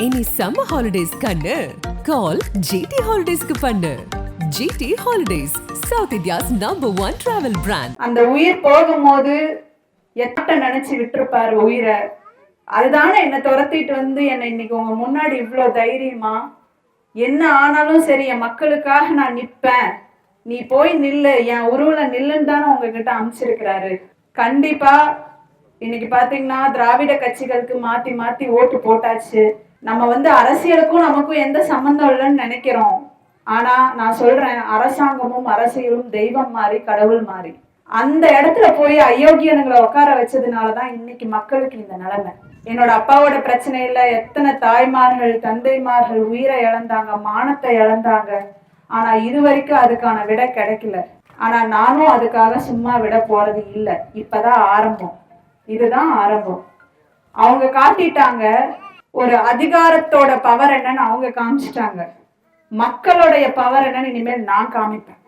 இனி summer holidays கண்ணு கால் ஜிடி ஹாலிடேஸ்க்கு பண்ணு. GT Holidays, south India's #1 travel brand. அந்த உயிர் போகும்போது எத்த நினைச்சு விட்டுருப்பாரு உயிரை. அதுதானே என்னை துரத்திட்டு வந்து என்னை இன்னைக்கு உங்க முன்னாடி இவ்வளவு தைரியமா, என்ன ஆனாலும் சரி என் மக்களுக்காக நான் நிப்பேன், நீ போய் நில்லு, என் உருவுல நில்லுன்னு தானே உங்ககிட்ட அமைச்சிருக்கிறாரு. கண்டிப்பா இன்னைக்கு பாத்தீங்கன்னா திராவிட கட்சிகளுக்கு மாத்தி மாத்தி ஓட்டு போட்டாச்சு. நம்ம அரசியலுக்கும் நமக்கும் எந்த சம்பந்தம் இல்லைன்னு நினைக்கிறோம். ஆனா நான் சொல்றேன், அரசாங்கமும் அரசியலும் தெய்வம் மாறி கடவுள் மாறி. அந்த இடத்துல போய் அயோக்கியனுங்களை உட்கார வச்சதுனாலதான் இன்னைக்கு மக்களுக்கு இந்த நிலைமை. என்னோட அப்பாவோட பிரச்சனையில எத்தனை தாய்மார்கள் தந்தைமார்கள் உயிரை இழந்தாங்க, மானத்தை இழந்தாங்க. ஆனா இது வரைக்கும் அதுக்கான விட கிடைக்கல. ஆனா நானும் அதுக்காக சும்மா விட போறது இல்லை. இப்பதான் ஆரம்பம், இதுதான் ஆரம்பம். அவங்க காட்டிட்டாங்க ஒரு அதிகாரத்தோட பவர் என்னன்னு அவங்க காமிச்சிட்டாங்க. மக்களுடைய பவர் என்னன்னு இனிமேல் நான் காமிப்பேன்.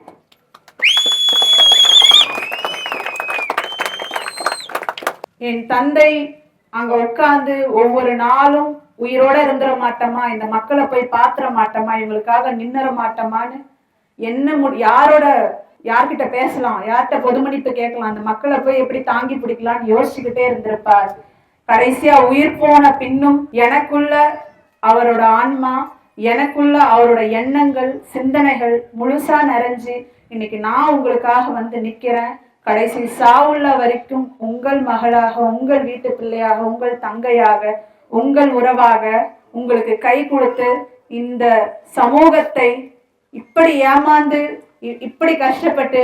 என் தந்தை அங்க உட்கார்ந்து ஒவ்வொரு நாளும் உயிரோட இருந்துட மாட்டோமா, இந்த மக்களை போய் பாத்துற மாட்டோமா, இவங்களுக்காக நின்னுற மாட்டோமான்னு என்ன யார்கிட்ட பேசலாம், யார்கிட்ட பொதுமன்னிப்பு கேட்கலாம், அந்த மக்களை போய் எப்படி தாங்கி பிடிக்கலாம்னு யோசிச்சுக்கிட்டே இருந்திருப்பார். கடைசியா உயிர் போன பின்னும் எனக்குள்ள அவரோட ஆன்மா, எனக்குள்ள அவரோட எண்ணங்கள் சிந்தனைகள் முழுசா நிறைஞ்சு இன்னைக்கு நான் உங்களுக்காக நிக்கிறேன். கடைசி சாவுள்ள வரைக்கும் உங்கள் மகளாக, உங்கள் வீட்டு பிள்ளையாக, உங்கள் தங்கையாக, உங்கள் உறவாக உங்களுக்கு கை கொடுத்து இந்த சமூகத்தை இப்படி ஏமாந்து இப்படி கஷ்டப்பட்டு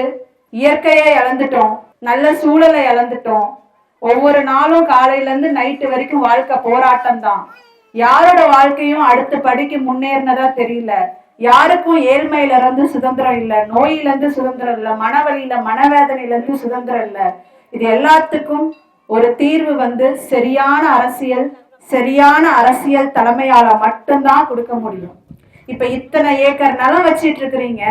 இயற்கையை இழந்துட்டோம், நல்ல சூழலை இழந்துட்டோம். ஒவ்வொரு நாளும் காலையில இருந்து நைட்டு வரைக்கும் வாழ்க்கை போராட்டம் தான். யாரோட வாழ்க்கையும் அடுத்த படிக்கு முன்னேறினதா தெரியல. யாருக்கும் ஏழ்மையில இருந்து சுதந்திரம் இல்ல, நோயில இருந்து சுதந்திரம் இல்ல, மனவழியில மனவேதனையில இருந்து சுதந்திரம் இல்ல. இது எல்லாத்துக்கும் ஒரு தீர்வு சரியான அரசியல் தலைமையால மட்டும்தான் கொடுக்க முடியும். இப்ப இத்தனை ஏக்கர் நிலம் வச்சிட்டு இருக்கிறீங்க,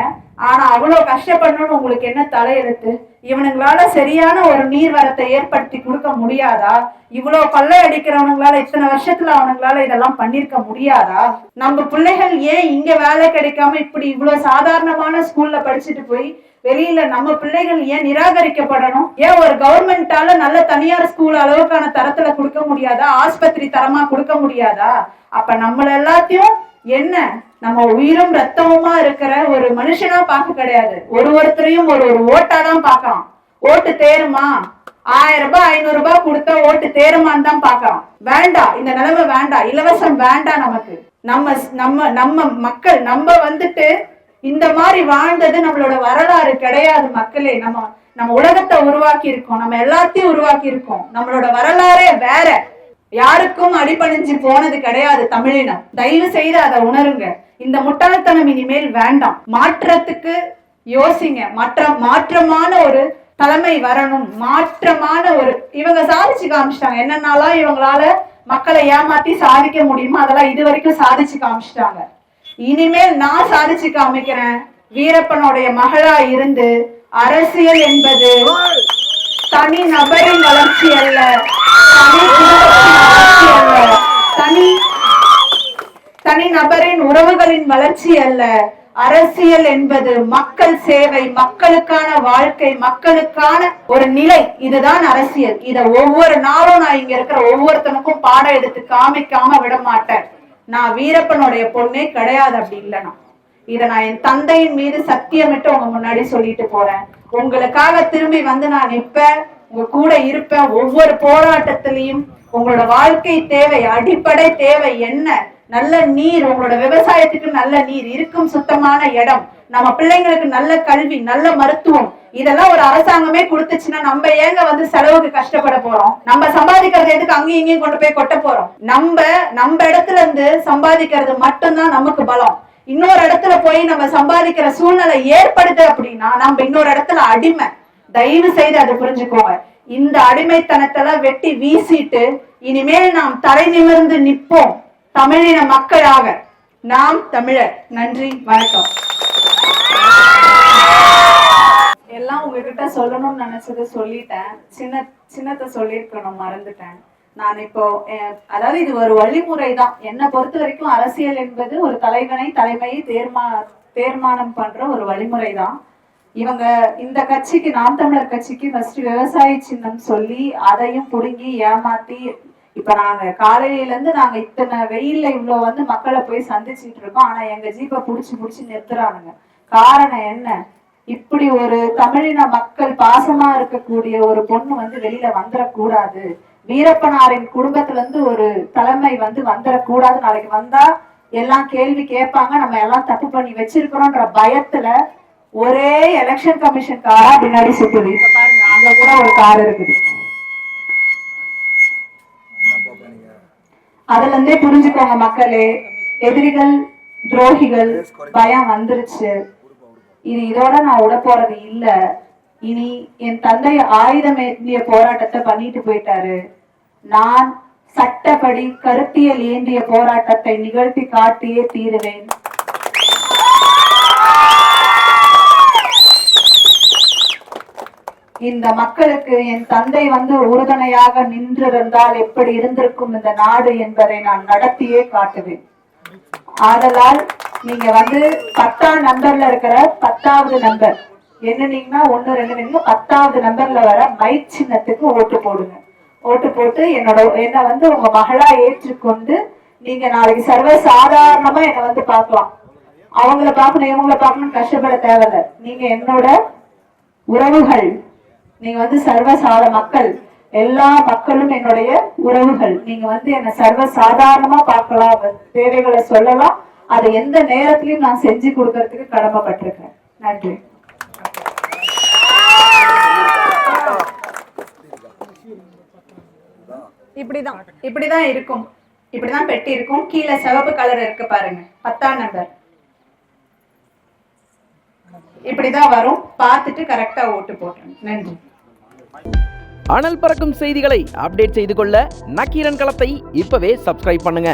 ஆனா அவ்வளவு கஷ்டப்படணும்னு உங்களுக்கு என்ன தலையெழுத்து? இவனுங்களால சரியான ஒரு நீர்வரத்தை ஏற்படுத்தி கொடுக்க முடியாதா? இவ்வளவு கொள்ளை அடிக்கிறவனுங்களால இத்தனை வருஷத்துல அவனுங்களால இதெல்லாம் பண்ணிருக்க முடியாதா? நம்ம பிள்ளைகள் ஏன் இங்க வேலை கிடைக்காம இப்படி இவ்வளவு சாதாரணமான ஸ்கூல்ல படிச்சுட்டு போய் வெளியில நம்ம பிள்ளைகள் ஏன் நிராகரிக்கப்படணும்? ஏன் ஒரு கவர்மெண்டால நல்ல தனியார் ஸ்கூல் அளவுக்கான தரத்துல கொடுக்க முடியாதா? ஆஸ்பத்திரி தரமா கொடுக்க முடியாதா? அப்ப நம்மள எல்லாத்தையும் என்ன நம்ம உயிரும் ரத்தமுமா இருக்கிற ஒரு மனுஷனா பார்க்க கிடையாது, ஒருத்தரையும் ஒரு ஓட்டாதான் பார்க்கலாம். ஓட்டு தேருமா, 1000 ரூபாய் 500 ரூபாய் கொடுத்தா ஓட்டு தேருமான்னு தான் பார்க்கலாம். வேண்டாம், இந்த நிலைமை வேண்டாம், இலவசம் வேண்டாம். நமக்கு நம்ம மக்கள் இந்த மாதிரி வாழ்ந்தது நம்மளோட வரலாறு கிடையாது. மக்களே, நம்ம உலகத்தை உருவாக்கி இருக்கோம், நம்ம எல்லாத்தையும் உருவாக்கி இருக்கோம். நம்மளோட வரலாறே வேற. யாருக்கும் அடிபணிஞ்சு போனது கிடையாது தமிழினம். தயவு செய்து அதை உணருங்க. இந்த முட்டாள்தனம் இனிமேல் வேண்டாம். மாற்றத்துக்கு யோசிங்க. மாற்றமான ஒரு தலைமை வரணும். மாற்றமான இவங்க சாதிச்சு காமிச்சிட்டாங்க. என்னன்னாலாம் இவங்களால மக்களை ஏமாத்தி சாதிக்க முடியுமோ அதெல்லாம் இது வரைக்கும் சாதிச்சு காமிச்சிட்டாங்க. இனிமேல் நான் சாதிச்சு காமிக்கிறேன். வீரப்பனுடைய மகளா இருந்து அரசியல் என்பது தனி நபரின் வளர்ச்சி அல்ல, தனி நபரின் உறவுகளின் வளர்ச்சி அல்ல. அரசியல் என்பது மக்கள் சேவை, மக்களுக்கான வாழ்க்கை, மக்களுக்கான ஒரு நிலை. இதுதான் அரசியல். இத ஒவ்வொரு நாளும் நான் இங்க இருக்கிற ஒவ்வொருத்தனுக்கும் பாடம் எடுத்து காமிக்காம விட மாட்டேன். நான் வீரப்பனுடைய பொண்ணே கிடையாது. அப்படி இல்லைனா இத நான் என் தந்தையின் மீது சத்தியமிட்டு உங்க முன்னாடி சொல்லிட்டு போறேன். உங்களுக்காக திரும்பி நான் நிற்பேன், உங்க கூட இருப்பேன். ஒவ்வொரு போராட்டத்திலையும் உங்களோட வாழ்க்கை தேவை, அடிப்படை தேவை என்ன? நல்ல நீர், உங்களோட விவசாயத்துக்கு நல்ல நீர், இருக்கும் சுத்தமான இடம், நம்ம பிள்ளைங்களுக்கு நல்ல கல்வி, நல்ல மருத்துவம், இதெல்லாம் ஒரு அரசாங்கமே கொடுத்துச்சுன்னா நம்ம ஏங்க செலவுக்கு கஷ்டப்பட போறோம்? நம்ம சம்பாதிக்கிறது எதுக்கு அங்கேயும் இங்கேயும் கொண்டு போய் கொட்ட போறோம்? நம்ம இடத்துல இருந்து சம்பாதிக்கிறது மட்டும்தான் நமக்கு பலம். இன்னொரு இடத்துல போய் நம்ம சம்பாதிக்கிற சூழ்நிலை ஏற்படுது அப்படின்னா நம்ம இன்னொரு இடத்துல அடிமை. தயவு செய்து அதை புரிஞ்சுக்கோங்க. இந்த அடிமைத்தனத்தெல்லாம் வெட்டி வீசிட்டு இனிமேல் நாம் தலை நிமிர்ந்து நிற்போம், தமிழின மக்களாக. நாம் தமிழர். நன்றி, வணக்கம். எல்லாம் உங்ககிட்ட சொல்லணும்னு நினைச்சதை சொல்லிட்டேன். சின்னத்தை சொல்லியிருக்கணும், மறந்துட்டேன். நான் இப்போ அதாவது இது ஒரு வழிமுறை தான். என்னை பொறுத்த வரைக்கும் அரசியல் என்பது ஒரு தலைமையை தீர்மானம் பண்ற ஒரு வழிமுறை தான். இவங்க இந்த கட்சிக்கு, நாம் தமிழர் கட்சிக்கு ஃபர்ஸ்ட் விவசாய சின்னம் சொல்லி அதையும் புடுங்கி ஏமாத்தி, இப்ப நாங்க காலையில இருந்து நாங்க இத்தனை வெயில்ல இவ்வளவு வந்து மக்களை போய் சந்திச்சுட்டு இருக்கோம். ஆனா எங்க ஜீப்பை புடிச்சு நிறுத்துறானுங்க. காரணம் என்ன? இப்படி ஒரு தமிழின மக்கள் பாசமா இருக்கக்கூடிய ஒரு பொண்ணு வந்து வெளியில வந்துடக்கூடாது, வீரப்பனாரின் குடும்பத்துல இருந்து ஒரு தலைமை வந்து வந்துடக்கூடாது, நாளைக்கு வந்தா எல்லாம் கேள்வி கேட்பாங்க, நம்ம எல்லாம் தப்பு பண்ணி வச்சிருக்கிறோம்ன்ற பயத்துல ஒரே எலெக்ஷன் கமிஷன் காரா பின்னாடி சுத்துது. இப்ப பாருங்க, அங்க கூட ஒரு கார் இருக்குது. அதுல இருந்தே புரிஞ்சுக்கோங்க மக்களே, எதிரிகள் துரோகிகள் பயம் வந்துருச்சு. இது இதோட நான் விட போறது இல்ல. இனி என் தந்தை ஆயுதம் ஏந்திய போராட்டத்தை பண்ணிட்டு போயிட்டாரு. நான் சட்டப்படி கருத்தியல் ஏந்திய போராட்டத்தை நிகழ்த்தி காட்டியே தீருவேன். இந்த மக்களுக்கு என் தந்தை வந்து உறுதுணையாக நின்றிருந்தால் எப்படி இருந்திருக்கும் இந்த நாடு என்பதை நான் நடத்தியே காட்டுவேன். ஆதலால் நீங்க வந்து 10ஆம் நம்பர்ல இருக்கிற 10வது நம்பர் என்னன்னீங்கன்னா 1 2 10வது நம்பர்ல வர மைக் சின்னத்துக்கு ஓட்டு போடுங்க. ஓட்டு போட்டு என்ன வந்து உங்க மகளா ஏற்றுக்கொண்டு நீங்க நாளைக்கு சர்வ சாதாரணமா என்ன வந்து பார்க்கலாம். அவங்கள பார்க்கணும் இவங்களை பார்க்கணும் கஷ்டப்பட தேவையில்லை. நீங்க என்னோட உறவுகள். நீங்க வந்து சர்வசாத மக்கள், எல்லா மக்களும் என்னுடைய உறவுகள். நீங்க வந்து என்ன சர்வ சாதாரணமா பார்க்கலாம், தேவைகளை சொல்லலாம். அதை எந்த நேரத்திலையும் நான் செஞ்சு கொடுக்கறதுக்கு கடமைப்பட்டிருக்கேன். நன்றி. இப்படிதான் இருக்கும். இப்படிதான் பெட்டி இருக்கும். கீழே சிவப்பு கலர் இருக்கு பாருங்க, 10ஆம் நம்பர். இப்படிதான் வரும். பார்த்துட்டு கரெக்டா ஓட்டு போட்டுருங்க. நன்றி. அனல் பறக்கும் செய்திகளை அப்டேட் செய்து கொள்ள நக்கீரன் களத்தை இப்பவே சப்ஸ்கிரைப் பண்ணுங்க.